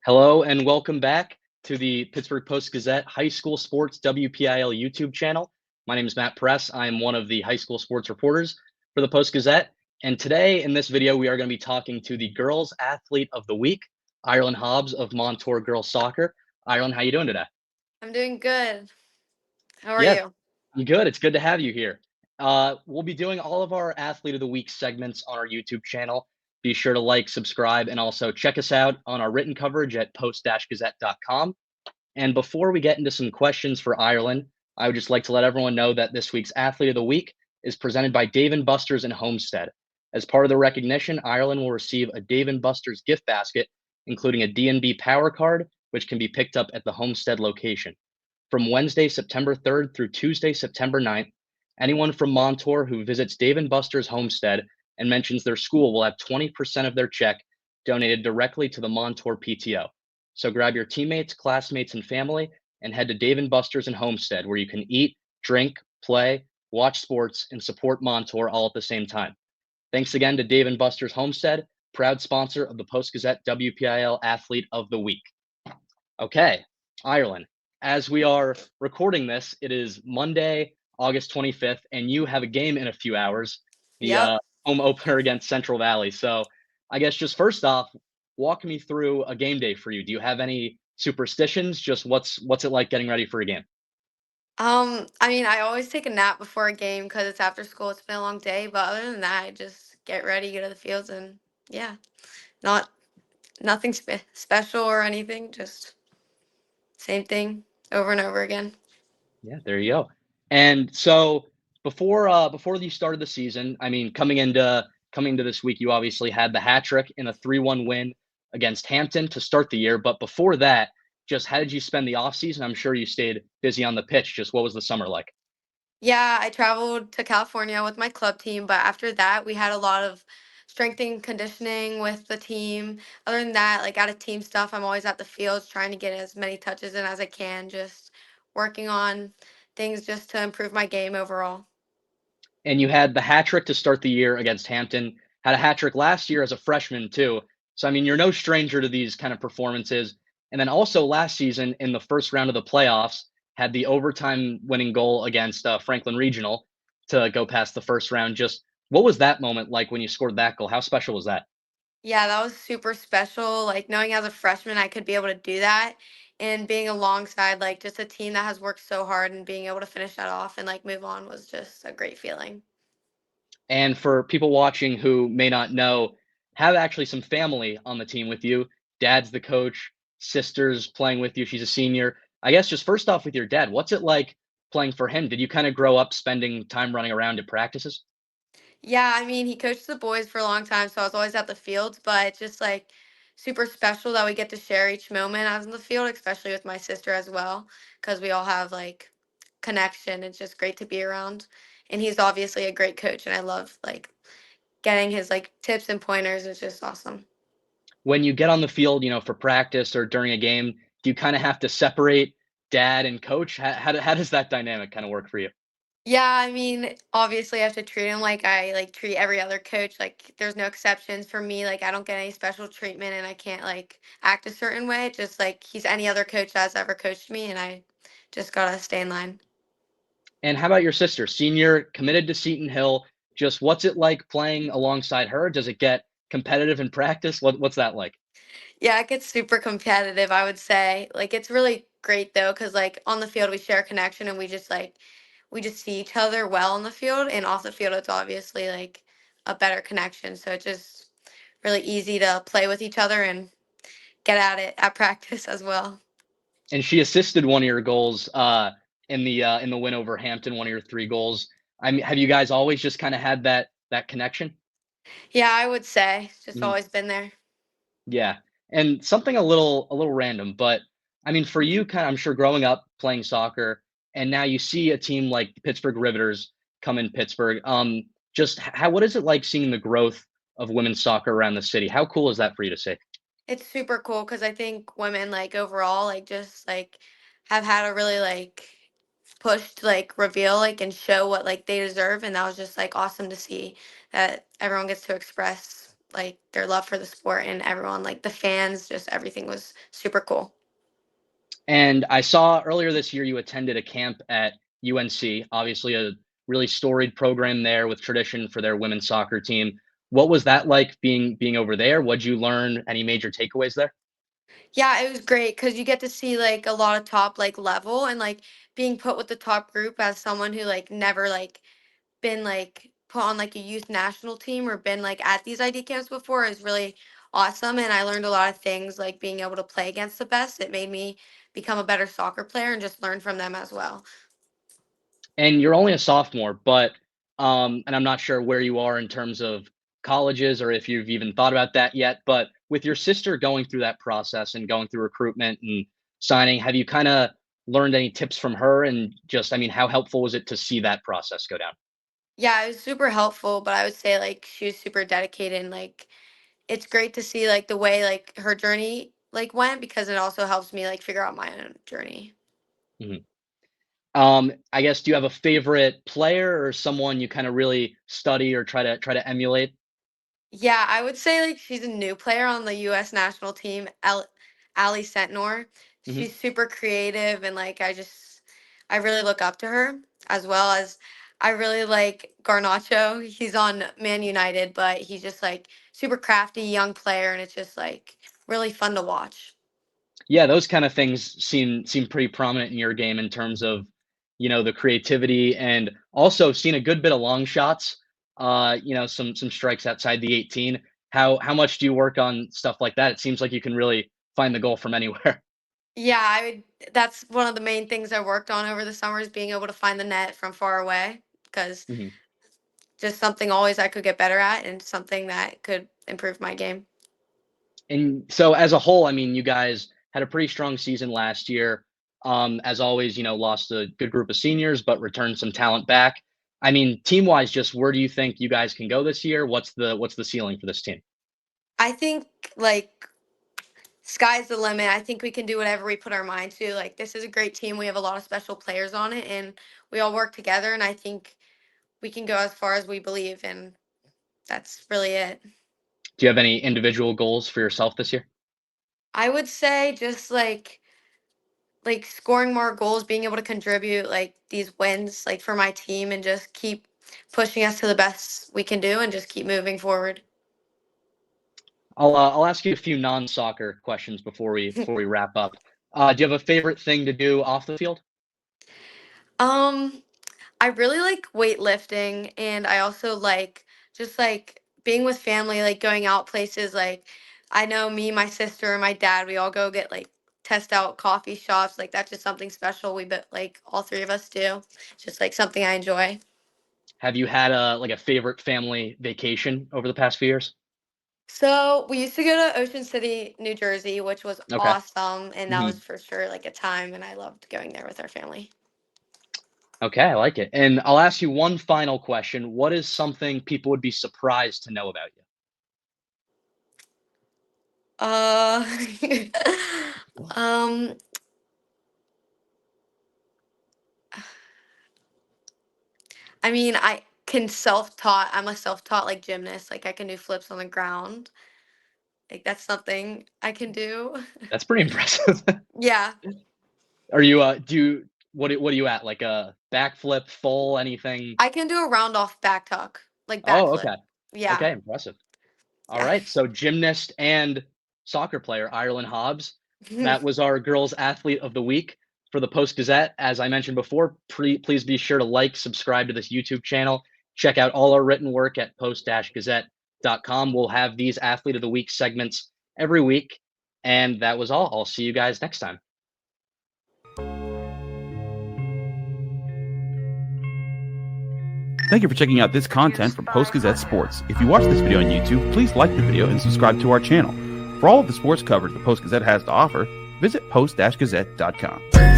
Hello and welcome back to the Pittsburgh Post-Gazette High School Sports WPIAL YouTube channel. My name is Matt Press. I am one of the high school sports reporters for the Post-Gazette. And today in this video, we are going to be talking to the Girls Athlete of the Week, Irelynn Hobbs of Montour Girls Soccer. Irelynn, how you doing today? I'm doing good. How are Yeah, you? you good. It's good to have you here. We'll be doing all of our Athlete of the Week segments on our YouTube channel. Be sure to like, subscribe, and also check us out on our written coverage at post-gazette.com. And before we get into some questions for Ireland, I would just like to let everyone know that this week's Athlete of the Week is presented by Dave & Buster's in Homestead. As part of the recognition, Ireland will receive a Dave & Buster's gift basket, including a D&B Power Card, which can be picked up at the Homestead location. From Wednesday, September 3rd through Tuesday, September 9th, anyone from Montour who visits Dave & Buster's Homestead and mentions their school will have 20% of their check donated directly to the Montour PTO. So grab your teammates, classmates, and family and head to Dave & Buster's in Homestead, where you can eat, drink, play, watch sports, and support Montour all at the same time. Thanks again to Dave & Buster's Homestead, proud sponsor of the Post-Gazette WPIAL Athlete of the Week. Okay, Ireland, as we are recording this, it is Monday, August 25th, and you have a game in a few hours, the Yep. home opener against Central Valley. So I guess just first off, walk me through a game day for you. Do you have any superstitions? Just what's it like getting ready for a game? I always take a nap before a game because it's after school. It's been a long day, but other than that, I just get ready, go to the fields, and yeah, not nothing special or anything. Just same thing over and over again. Yeah, there you go. And so before you started the season, I mean, coming into this week, you obviously had the hat trick in a 3-1 win against Hampton to start the year. But before that, just how did you spend the offseason? I'm sure you stayed busy on the pitch. Just what was the summer like? Yeah, I traveled to California with my club team, but after that, we had a lot of strength and conditioning with the team. Other than that, like out of team stuff, I'm always at the fields trying to get as many touches in as I can, just working on things just to improve my game overall. And you had the hat trick to start the year against Hampton, had a hat trick last year as a freshman too. So I mean, you're no stranger to these kind of performances. And then also last season in the first round of the playoffs, had the overtime winning goal against Franklin Regional to go past the first round. Just what was that moment like when you scored that goal? How special was that? Yeah, that was super special. Like knowing as a freshman I could be able to do that and being alongside like just a team that has worked so hard and being able to finish that off and like move on was just a great feeling. And for people watching who may not know, have actually some family on the team with you. Dad's the coach, sister's playing with you. She's a senior. I guess just first off with your dad, what's it like playing for him? Did you kind of grow up spending time running around at practices? Yeah, he coached the boys for a long time, so I was always at the fields, but it's just like super special that we get to share each moment out in the field, especially with my sister as well, because we all have like connection. It's just great to be around. And he's obviously a great coach, and I love like getting his like tips and pointers. It's just awesome. When you get on the field, for practice or during a game, do you kind of have to separate dad and coach? How does that dynamic kind of work for you? Yeah, obviously I have to treat him like I like treat every other coach. Like there's no exceptions for me. Like I don't get any special treatment and I can't like act a certain way. Just like he's any other coach that's ever coached me and I just gotta stay in line. And how about your sister, senior, committed to Seton Hill? Just what's it like playing alongside her? Does it get competitive in practice? What's that like? Yeah, it gets super competitive, I would say. Like it's really great though, because like on the field we share a connection and we just see each other well on the field and off the field it's obviously like a better connection. So it's just really easy to play with each other and get at it at practice as well. And she assisted one of your goals in the win over Hampton, one of your three goals. I mean, have you guys always just kind of had that connection? Yeah, I would say it's just Mhm. always been there. Yeah. And something a little random, but I mean, for you, kind of, I'm sure growing up playing soccer, and now you see a team like the Pittsburgh Riveters come in Pittsburgh. Just how what is it like seeing the growth of women's soccer around the city? How cool is that for you to see? It's super cool because I think women like overall like just like have had a really like push to like reveal like and show what like they deserve and that was just like awesome to see that everyone gets to express. like their love for the sport, and everyone, like the fans, just everything was super cool. And I saw earlier this year you attended a camp at UNC, obviously a really storied program there with tradition for their women's soccer team. What was that like being over there? What'd you learn? Any major takeaways there? Yeah, it was great because you get to see like a lot of top like level, and like being put with the top group as someone who like never like been like put on like a youth national team or been like at these ID camps before is really awesome. And I learned a lot of things like being able to play against the best. It made me become a better soccer player and just learn from them as well. And you're only a sophomore, but and I'm not sure where you are in terms of colleges or if you've even thought about that yet, but with your sister going through that process and going through recruitment and signing, have you kind of learned any tips from her? And just, I mean, how helpful was it to see that process go down? Yeah, it was super helpful, but I would say like she was super dedicated, and like it's great to see like the way like her journey like went, because it also helps me like figure out my own journey. Mhm. I guess, do you have a favorite player or someone you kind of really study or try to emulate? Yeah, I would say like she's a new player on the U.S. national team, Ali Sentnor. Mhm. She's super creative, and like I really look up to her, as well as I really like Garnacho. He's on Man United, but he's just like super crafty young player, and it's just like really fun to watch. Yeah, those kind of things seem pretty prominent in your game in terms of, the creativity and also seeing a good bit of long shots, some strikes outside the 18. How much do you work on stuff like that? It seems like you can really find the goal from anywhere. Yeah, I would. That's one of the main things I worked on over the summer, is being able to find the net from far away, because Mhm. just something always I could get better at, and something that could improve my game. And so as a whole, I mean, you guys had a pretty strong season last year. As always, lost a good group of seniors, but returned some talent back. I mean, team wise, just where do you think you guys can go this year? What's the ceiling for this team? I think like sky's the limit. I think we can do whatever we put our mind to. Like this is a great team. We have a lot of special players on it, and we all work together, and I think we can go as far as we believe, and that's really it. Do you have any individual goals for yourself this year? I would say just like scoring more goals, being able to contribute like these wins like for my team, and just keep pushing us to the best we can do, and just keep moving forward. I'll ask you a few non-soccer questions before we wrap up. Do you have a favorite thing to do off the field? um I really like weightlifting, and I also like just like being with family, like going out places. Like I know me, my sister, and my dad, we all go get like test out coffee shops. Like that's just something special. Like all three of us do. Just like something I enjoy. Have you had a favorite family vacation over the past few years? So we used to go to Ocean City, New Jersey, which was Okay. awesome, and that was Mhm. for sure like a time, and I loved going there with our family. Okay, I like it. And I'll ask you one final question. What is something people would be surprised to know about you? Uh, um, I mean, I can self-taught. I'm a self-taught like gymnast. Like I can do flips on the ground. Like that's something I can do. That's pretty impressive. Yeah, Are you do you what are you at? Like a backflip, full, anything? I can do a round off back tuck, like Oh, backflip. okay. Yeah, Okay, impressive. All yeah. right. So gymnast and soccer player Irelynn Hobbs. That was our girls athlete of the week for the Post Gazette. As I mentioned before, please be sure to like, subscribe to this YouTube channel. Check out all our written work at post-gazette.com. We'll have these athlete of the week segments every week. And that was all. I'll see you guys next time. Thank you for checking out this content from Post-Gazette Sports. If you watch this video on YouTube, please like the video and subscribe to our channel. For all of the sports coverage the Post-Gazette has to offer, visit post-gazette.com.